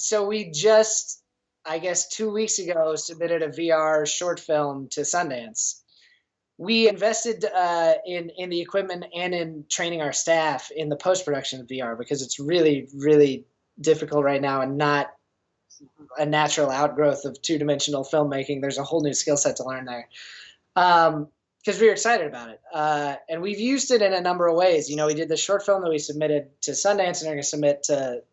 So we just, I guess, 2 weeks ago submitted a VR short film to Sundance. We invested in the equipment and in training our staff in the post production of VR because it's really, really difficult right now and not a natural outgrowth of two-dimensional filmmaking. There's a whole new skill set to learn there. Because we were excited about it. And we've used it in a number of ways. You know, we did the short film that we submitted to Sundance and are going to submit to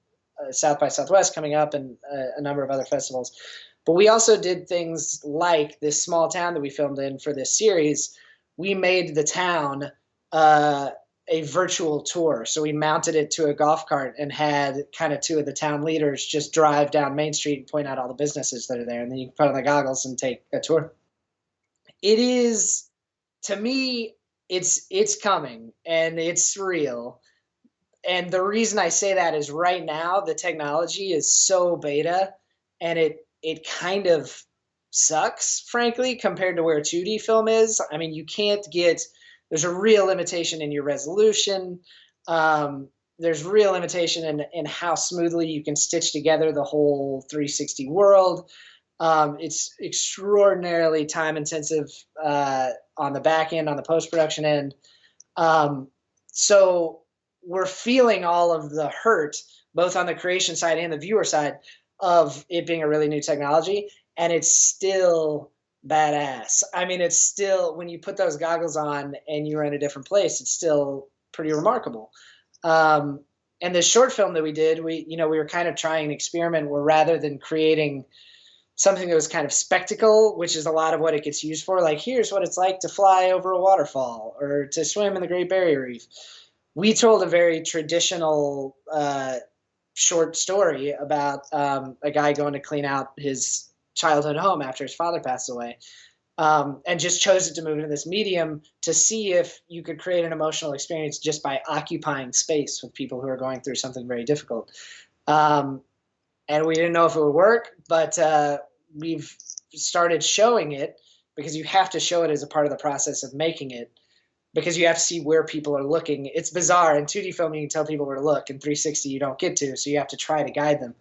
South by Southwest coming up and a number of other festivals. But we also did things like this small town that we filmed in for this series. We made the town a virtual tour. So we mounted it to a golf cart and had kind of two of the town leaders just drive down Main Street and point out all the businesses that are there. And then you can put on the goggles and take a tour. It is, to me, it's coming and it's real. And the reason I say that is right now the technology is so beta and it kind of sucks, frankly, compared to where 2D film is. I mean, you can't get, there's a real limitation in your resolution. There's real limitation in how smoothly you can stitch together the whole 360 world. It's extraordinarily time intensive on the back end, on the post production end. So we're feeling all of the hurt, both on the creation side and the viewer side, of it being a really new technology, and it's still badass. I mean, it's still, when you put those goggles on and you're in a different place, it's still pretty remarkable. And the short film that we did, we were kind of trying an experiment where rather than creating something that was kind of spectacle, which is a lot of what it gets used for, like here's what it's like to fly over a waterfall or to swim in the Great Barrier Reef, we told a very traditional short story about a guy going to clean out his childhood home after his father passed away, and just chose it to move into this medium to see if you could create an emotional experience just by occupying space with people who are going through something very difficult. And we didn't know if it would work, but we've started showing it because you have to show it as a part of the process of making it, because you have to see where people are looking. It's bizarre. In 2D film, you can tell people where to look. In 360, you don't get to, so you have to try to guide them.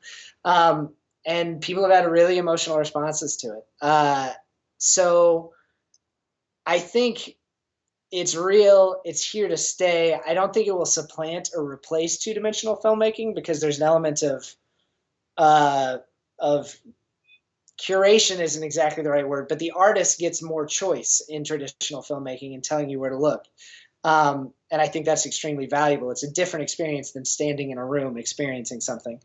And people have had really emotional responses to it. So I think it's real. It's here to stay. I don't think it will supplant or replace two-dimensional filmmaking because there's an element of curation isn't exactly the right word, but the artist gets more choice in traditional filmmaking and telling you where to look. And I think that's extremely valuable. It's a different experience than standing in a room experiencing something,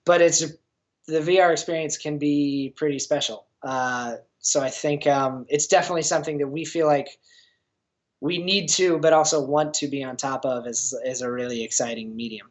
but the VR experience can be pretty special. So I think it's definitely something that we feel like we need to, but also want to be on top of as a really exciting medium.